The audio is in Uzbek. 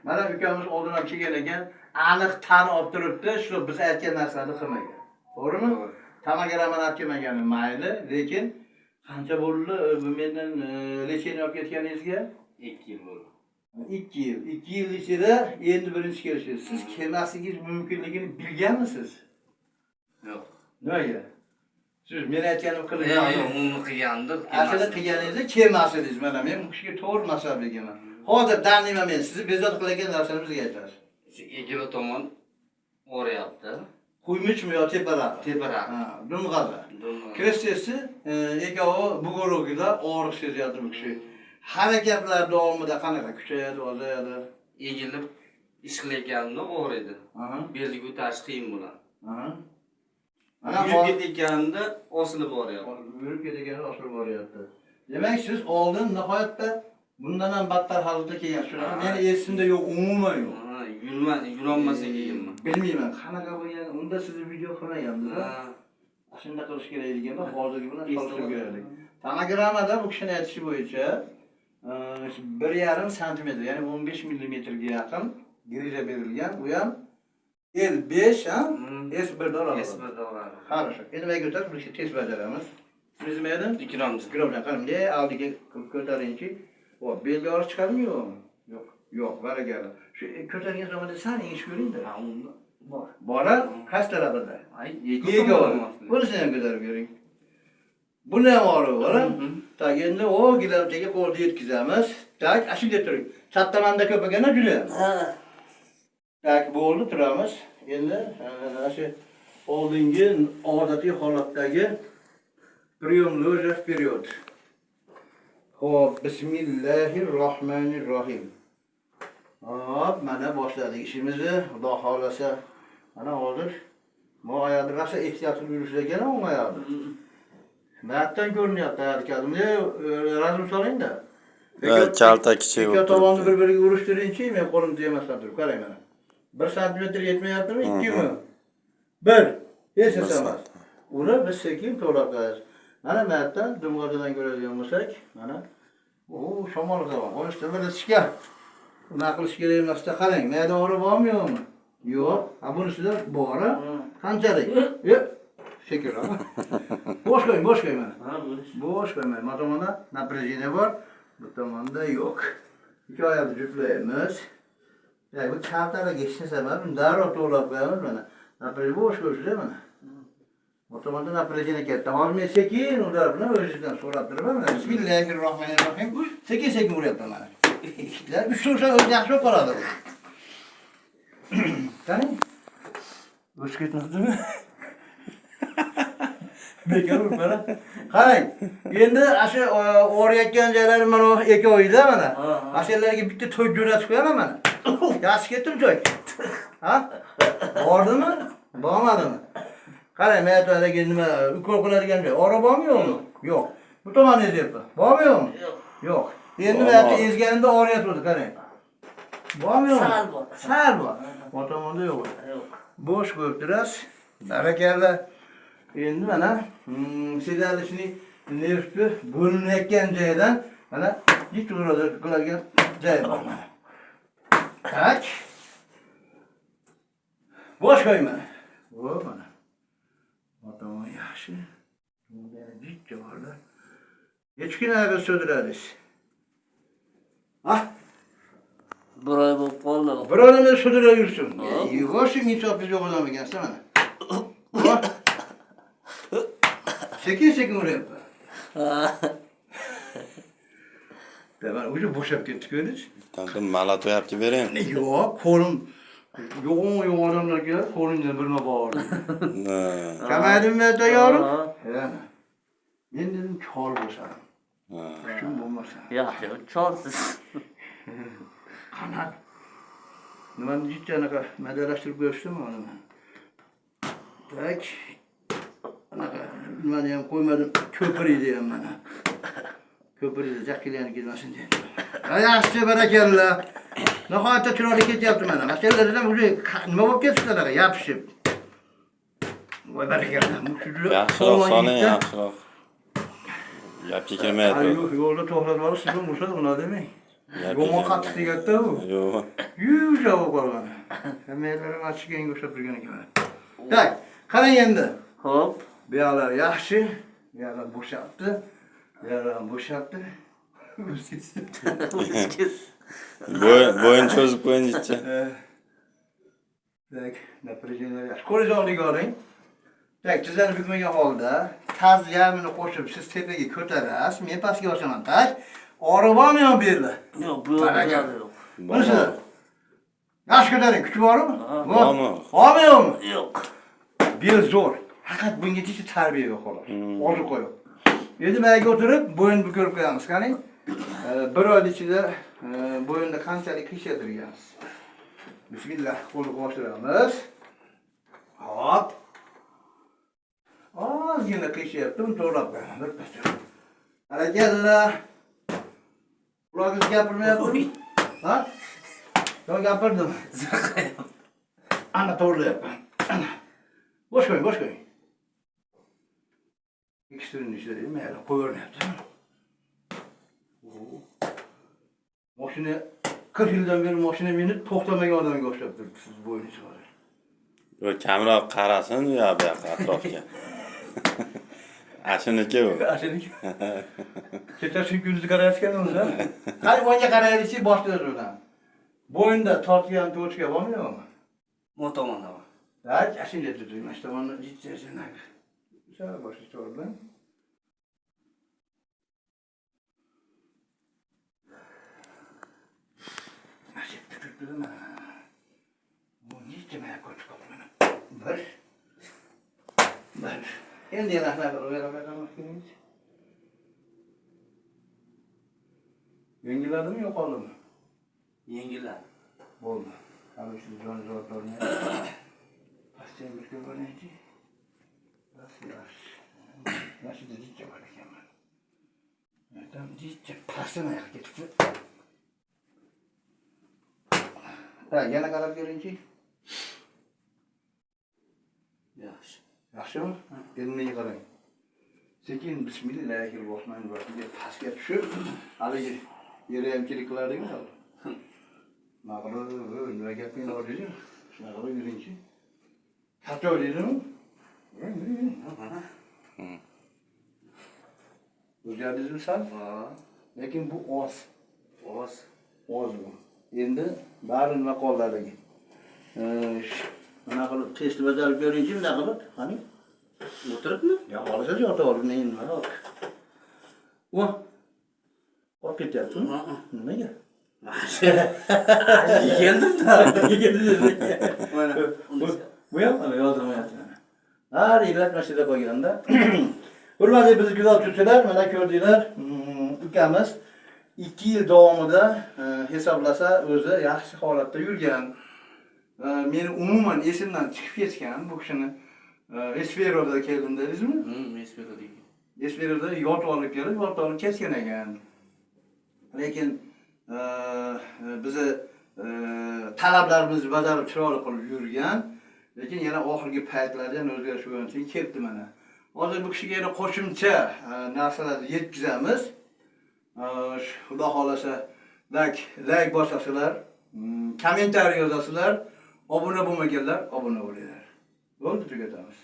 Mana ukamiz oldin olib kelgan ekan, aniq tan olib turibdi, shu biz aytgan narsani qilmagan. To'g'rimi? Tamaga raman olib kelmagani mayli, lekin qancha bo'ldi bu mendan lecheniya olib ketganingizga? 2 yil bo'ldi. 2 yil. 2 yil ichida endi birinchi kelishingiz. Siz kelmasligingiz mumkinligini bilganmisiz? Yo'q. Nimaga? Siz men aytganim Yo'q, uni qilgandim. Aslida qilganingizda kelmasidingiz. Mana men bu kishiga to'g'ri maslahat berganman. Hozir tanlayman men sizni bezovta qilgan narsani bizga aytasiz. Egili tomon o'rayapti. Quymichmi yo teparoq? Teparoq. Ha, dumg'aza. Krestesi ekovi bugorogida og'riq sezyapti bu kishi. Harakatlar davomida qanaqa kuchayadi, ozayadi? Egilib ish qilayotganimda o'g'raydi. Belga ko'tarish qiyin bo'ladi. Mana yurib ketayotganimda osilib boryapti. Yurib ketayotganda osilib boryapti. Demak, siz oldin nihoyatda bundan ham battar holatda kelgan. Shunaqa meni esimda yo'q, umuman yo'q. Yurolmasa keyinmi? Bilmayman, qanaqa bo'lgan. Unda sizni video qilmagandilar. Shunda qilish kerak deganda hozirgi bilan solishtirib berdik. Tomogramada bu kishining aytishi bo'yicha 1,5 sm, ya'ni 15 mm ga yaqin grija berilgan. Bu ham L5, S1 da oladi. S1 da oladi. Хорошо. Endi men ko'tarib bir test bajaramiz. Siz nima edi? 2 gramcha. Gramcha qaramda oldiga ko'taringchi. O, belga oriq chiqadimi yo'qmi? Yo'q. Yo'q, barakalla. Shu ko'targan zamonda sani ish ko'ring-da. Ha, unda bor. Bora, qaysi tarafida? Ay, Bunisini ham ko'tarib ko'ring. Buni ham olib boring. Tak, endi o gilamchaga qo'lni yetkazamiz. Tak, ashunday turing. Chattamanda ko'paganda juda. Ha. Tak, bo'ldi, turamiz. Endi shu oldingi odatiy holatdagi priyom loja вперед. Xo'p, bismillahirrohmanirrohim. Hop, mana boshladik ishimizni. Xudo xolasa, mana hozir bu oyoqni rosa ehtiyotli yurishlarga o'ng'ayadi. Matdan ko'rinyapti harakatimiz. Razm soling-da. Kalta kichik bo'lib. Ikki tomonni bir-biriga urishtiringchi, men qo'lim tegmasdan turib qarang mana. 1 sm yetmayaptimi, 2 mi? 1. Hech narsa emas. Uni biz sekin to'g'rab qo'yamiz. Mana matdan dumg'adan ko'radigan bo'lsak, mana shamol zavon. Qo'yishda bilishga. Unaqa qilish kerak emasda qarang. Mayda o'ri bormi yo'qmi? Yo'q. Ha bunisida bor. Qanchalik? Shekilli. Bosh qo'ying mana. Bosh qo'ying. Bu tomonda напряжение bor, bu tomonda yo'q. Ikki oyoqni juftlaymiz. Ya bu kaltaga geçtiğin zaman darrov to'g'rilab qo'yamiz mana. Naprej bosh qo'yishda mana. Bu tomonda napряжение ketdi. Hozir men sekin ular bilan o'zingizdan so'rab turaman. Bismillahirrohmanirrohim. Sekin uryapman mana. Ishlar ushla o'zi yaxshi bo'lib qoladi. Qarang. O'ch ketmadimi? Bekor mana. Qarang. Endi asha o'rayotgan joylari mana ekoyda mana. Ashalarga bitta to'y jo'natib qo'yaman mana. Yaxshi ketdim joy. Ha? Bordimi? Bormadimi? Qarang, men aytadigan nima ukol qiladigan joy. Ora bormi yo'qmi? Yo'q. Bu tomonni ezyapti. Bormi yo'qmi? Yo'q. Endi men ezganimda oriyat bo'ldi, qarang. Bormi yo'qmi? Sal bor. Bu tomonda yo'q. Bo'sh qo'yib turasiz. Barakalla. Endi mana sedalishning nervi bo'linayotgan joyidan mana dik qiladigan joy bor mana. Tak. Bosh qo'yman. Xo'p mana. Otamon yaxshi. Bunda dik borlar. Hechkinaga so'dirasiz. Ha? Biroy bo'lib qoldi. Biroyni so'dirib yursin. Yuvoshing insofingiz yo'q odam ekansiz mana. Sekin uryapman. Demak, o'zi bo'shab ketdi ko'ringiz. Tanqim malato yapti berayim. Yo'q, qo'lim yo'q odamlarga qo'lingdan birma bor. Kamaydimmi tayyorim? Men dedim chol bo'lsam. Shun bo'lmasa. Yaxshi, cholsiz. Qanaq. Nimani jitta anaqa madalashtirib qo'yishdimi uni? Tak. Anaqa nimani ham qo'ymadim, ko'piriydi ham mana. Ko'piriydi, jaqilarni kelmasin deb. Yaxshi, barakalla. Nihoyatda chiroyli ketyapti mana. Masalalardan o'zi nima bo'lib ketibdi, yopishib. Voy barakalla. Yaxshiroq soling, yaxshiroq. Gapga kirmayapti. Yo'q, yo'lda to'xtatib olish sizga bo'lsa, uni demang. Yomon qattiq tegadi u. Yo'q. Yuzga qolgan. Hammalarni ochgan o'xshab turgan ekan. Tak, qarang endi. Hop. Bu yoqlar yaxshi, bu yoqlar bo'shabdi. Bu yoqlar ham bo'shabdi. Bo'yin cho'zib qo'yingchi. Tak, напряжение yaxshi. Ko'rish oldiga oling. Tak, tizani bukmagan holda taz yarmini qo'shib siz tepaga ko'tarasiz, men pastga oshaman. Tak, oribami yo berdi? Yo'q, bu yo'q. Mana yaxshi ko'taring, kuchi bormi? Bormi? Bormi yo'qmi? Yo'q. Bel zo'r. Faqat bunga jichi tarbiya xolos. Ozi qo'yib. Endi mayga o'tirib, bo'yinni ko'rib qo'yamiz, qarang. Bir oy ichida bo'yinda qanchalik qiyshaytirgansiz. Bismillah, qo'lni boshlaymiz. Hop. Ozgina qiyshayapti, uni to'g'rab qo'yaman. Bir pascha. Harakatlar. Quloqingiz gapirmayaptimi? Ha? Yo gapirdim. Ana to'g'rilayapman. Ana. Bosh qo'ying, bosh qo'ying. İkisinin işleri mayli qo'yavermayapti. Mashina 40 yildan beri mashina minib to'xtamagan odamga o'xshab turibsiz bo'yingiz hozir. Yo kamroq qarasin yo bu yoqqa atrofga. Ashiniki u. Ashiniki. Kechasi kunduzi qarayotgan o'zi. Qani bunga qaraylik, boshlaymiz undan. Bo'yinda tortgan to'chka bormi yo'qmi? Motomanda bor. Ha, ashinga tuting, mana shu tomonni jichchasin. Sal boshqa to'g'ri. Nasib tutdum. Bu jichchama ko'ch qolmana. Bir. Endi yana qanaqa Yengiladimi yo'qoldimi? Yengillar. Bo'ldi. Hali shu jonzotlarni pastga bir ko'rganingchi. Yaxshi jichcha bor ekanman. Tam jichcha pastdan oyoqqa ketibdi. Ha, yana qarab ko'ringchi. Yaxshi. Yaxshimi? Endi menga qarang. Sekin bismillahirrohmanirrohim deb pastga tushib, haligi yerayamchilik qilardingmi hali? Mag'rur, nima gaping bor deydi? Shunaqa qilib yuringchi. Qachon deydimi? O'zgardingizmi sal? Lekin bu oz. Oz. Oz bu. Endi bari nima qoldaligi. Mana qilib test bajarib ko'ringchi, nima qilib? Qani? O'tiribmi? Ya hozir yotib olib, nima yo'q. O. Qolib ketyapti. Nimaga? Keldim-da. Mana bu ham mana yozilmayapti. Har illat mashina qo'yganda. Hurmatli bizni kuzatuvchilar, mana ko'rdinglar, ukamiz 2 yil davomida hisoblasa o'zi yaxshi holatda yurgan. Meni umuman esimdan chiqib ketgan bu kishini Esferoda keldim dedingizmi? Esferoda. Esferoda yotib olib kelib, yotib olib ketgan ekan. Lekin bizi talablarimizni bajarib chiroyli qilib yurgan. Lekin yana oxirgi paytlarda o'zgarish bo'lgandan keyin keldi mana. Hozir bu kishiga yana qo'shimcha narsalarni yetkazamiz. Xudo xolasa like bosasizlar, kommentariy yozasizlar, obuna bo'lmaganlar obuna bo'linglar. Bo'ldi, tugatamiz.